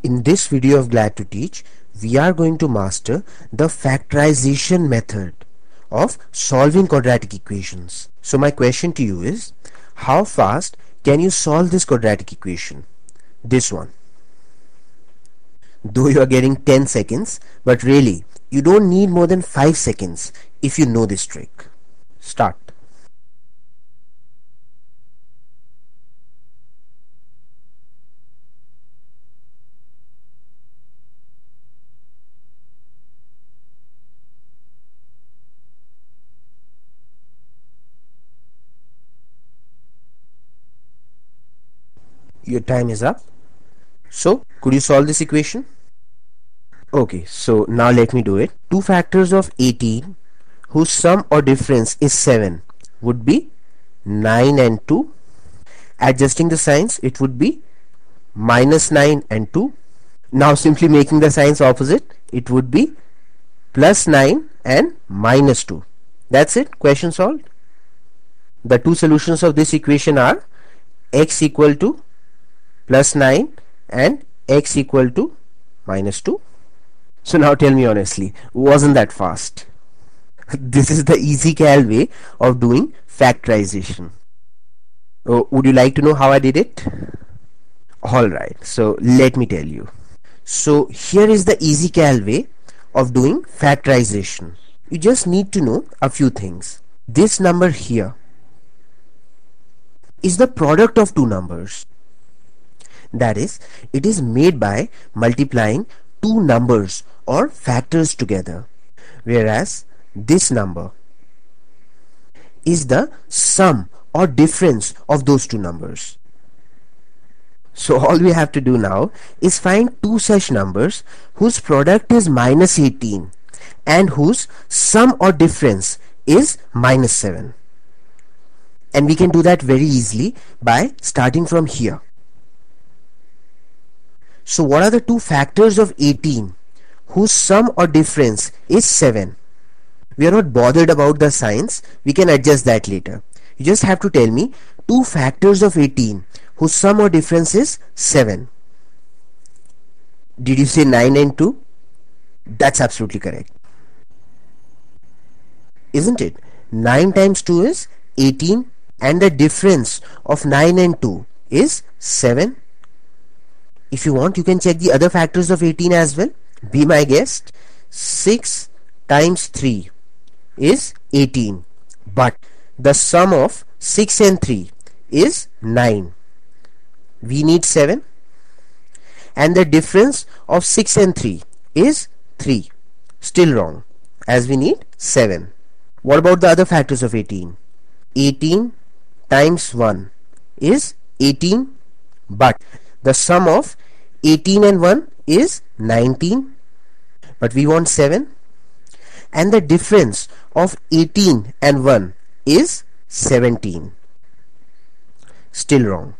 In this video of Glad to Teach, we are going to master the factorization method of solving quadratic equations. So my question to you is, how fast can you solve this quadratic equation? This one. Though you are getting 10 seconds, but really, you don't need more than 5 seconds if you know this trick. Start. Your time is up. So, could you solve this equation? Okay, so now let me do it. 2 factors of 18 whose sum or difference is 7 would be 9 and 2. Adjusting the signs, it would be minus 9 and 2. Now simply making the signs opposite, it would be plus 9 and minus 2. That's it, question solved. The two solutions of this equation are x equal to plus 9 and x equal to minus 2. So now tell me honestly, wasn't that fast? This is the easy cal way of doing factorization. Oh, would you like to know how I did it? Alright, so let me tell you. So here is the easy cal way of doing factorization. You just need to know a few things. This number here is the product of two numbers. That is, it is made by multiplying two numbers or factors together, whereas this number is the sum or difference of those two numbers. So all we have to do now is find two such numbers whose product is minus 18 and whose sum or difference is minus 7. And we can do that very easily by starting from here. So what are the two factors of 18 whose sum or difference is 7? We are not bothered about the signs, we can adjust that later. You just have to tell me two factors of 18 whose sum or difference is 7. Did you say 9 and 2? That's absolutely correct. Isn't it? 9 times 2 is 18 and the difference of 9 and 2 is 7. If you want, you can check the other factors of 18 as well. Be my guest. 6 times 3 is 18, but the sum of 6 and 3 is 9. We need 7 and the difference of 6 and 3 is 3. Still wrong, as we need 7. What about the other factors of 18? 18 times 1 is 18, but the sum of 18 and 1 is 19, but we want 7 and the difference of 18 and 1 is 17. Still wrong.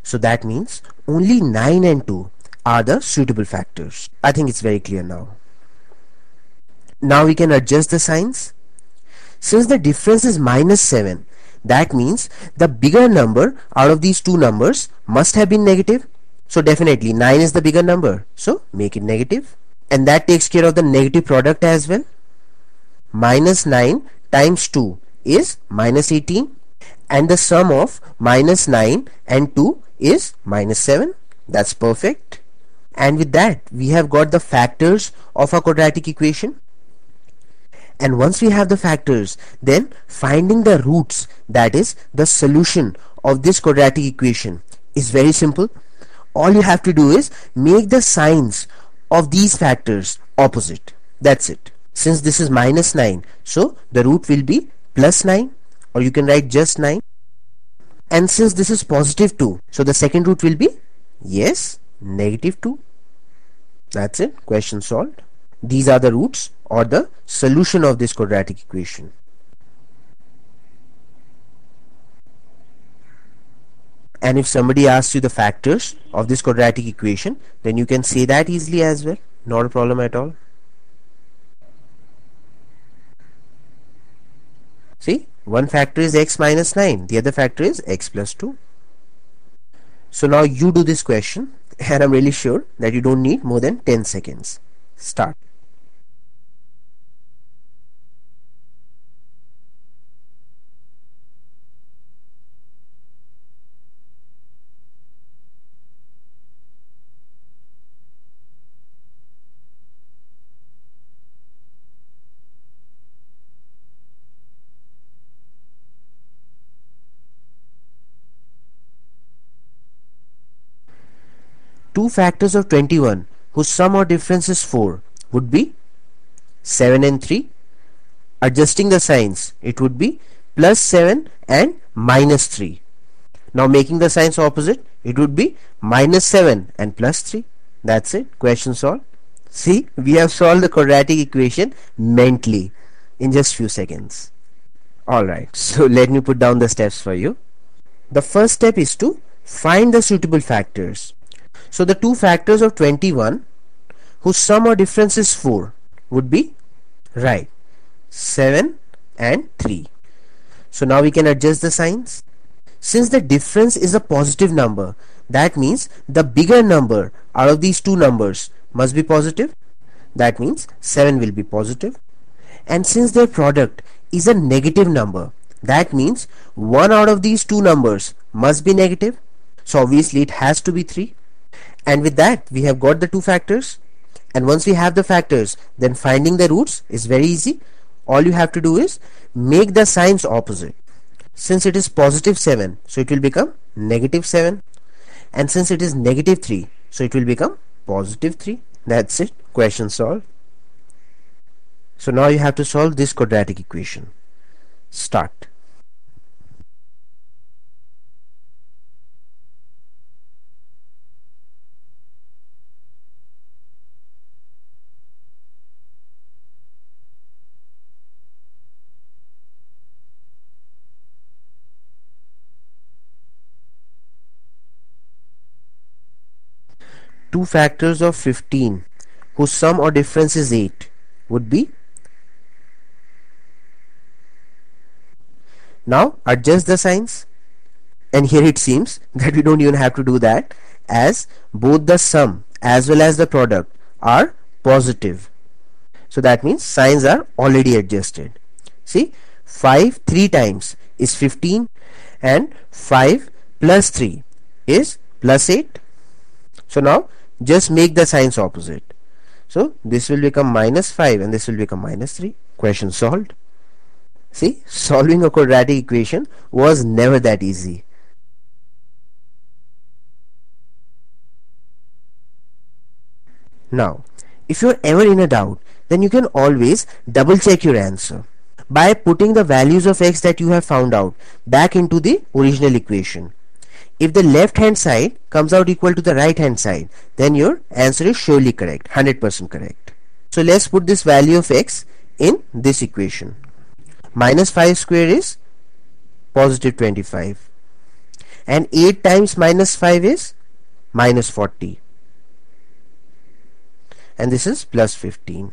So that means only 9 and 2 are the suitable factors. I think it's very clear now. Now we can adjust the signs. Since the difference is minus 7, that means the bigger number out of these two numbers must have been negative. So definitely 9 is the bigger number. So make it negative. And that takes care of the negative product as well. Minus 9 times 2 is minus 18. And the sum of minus 9 and 2 is minus 7. That's perfect. And with that, we have got the factors of a quadratic equation. And once we have the factors, then finding the roots, that is the solution of this quadratic equation, is very simple. All you have to do is make the signs of these factors opposite. That's it. Since this is minus 9, so the root will be plus 9, or you can write just 9. And since this is positive 2, so the second root will be, yes, negative 2. That's it. Question solved. These are the roots or the solution of this quadratic equation. And if somebody asks you the factors of this quadratic equation, then you can say that easily as well. Not a problem at all. See, one factor is x minus 9, the other factor is x plus 2. So now you do this question and I'm really sure that you don't need more than 10 seconds. Start. Two factors of 21 whose sum or difference is 4 would be 7 and 3. Adjusting the signs, it would be plus 7 and minus 3. Now making the signs opposite, it would be minus 7 and plus 3. That's it. Question solved. See, we have solved the quadratic equation mentally in just few seconds. Alright, so let me put down the steps for you. The first step is to find the suitable factors. So the two factors of 21 whose sum or difference is 4 would be, right, 7 and 3. So now we can adjust the signs. Since the difference is a positive number, that means the bigger number out of these two numbers must be positive. That means 7 will be positive. And since their product is a negative number, that means one out of these two numbers must be negative. So obviously it has to be 3. And with that we have got the two factors. And once we have the factors, then finding the roots is very easy. All you have to do is make the signs opposite. Since it is positive 7, so it will become negative 7. And since it is negative 3, so it will become positive 3. That's it. Question solved. So now you have to solve this quadratic equation. Start. Two factors of 15 whose sum or difference is 8 would be, now adjust the signs, and here it seems that we don't even have to do that, as both the sum as well as the product are positive. So that means signs are already adjusted. See, 5 3 times is 15 and 5 plus 3 is plus 8. So now just make the signs opposite. So this will become minus 5 and this will become minus 3. Question solved. See, solving a quadratic equation was never that easy. Now, if you're ever in a doubt, then you can always double check your answer by putting the values of x that you have found out back into the original equation. If the left hand side comes out equal to the right hand side, then your answer is surely correct, 100% correct. So let's put this value of x in this equation. Minus 5 square is positive 25, and 8 times minus 5 is minus 40, and this is plus 15.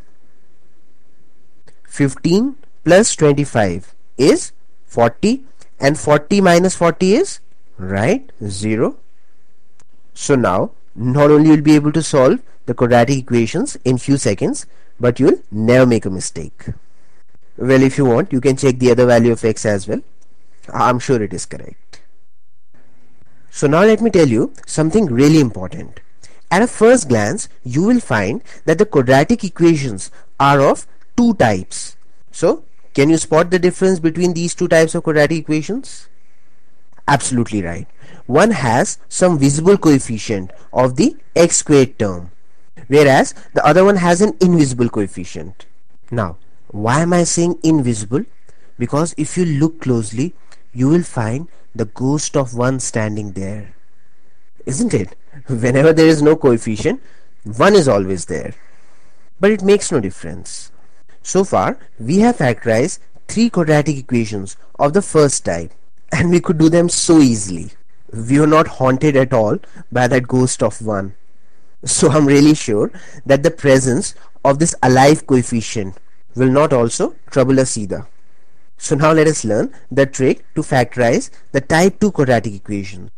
15 plus 25 is 40, and 40 minus 40 is, right, 0. So now not only you'll be able to solve the quadratic equations in few seconds, but you'll never make a mistake. Well, if you want, you can check the other value of x as well. I'm sure it is correct. So now let me tell you something really important. At a first glance, you will find that the quadratic equations are of two types. So can you spot the difference between these two types of quadratic equations? Absolutely right. One has some visible coefficient of the x squared term, whereas the other one has an invisible coefficient. Now, why am I saying invisible? Because if you look closely, you will find the ghost of 1 standing there. Isn't it? Whenever there is no coefficient, 1 is always there. But it makes no difference. So far, we have factorized 3 quadratic equations of the first type, and we could do them so easily. We were not haunted at all by that ghost of 1. So I'm really sure that the presence of this alive coefficient will not also trouble us either. So now let us learn the trick to factorize the type 2 quadratic equations.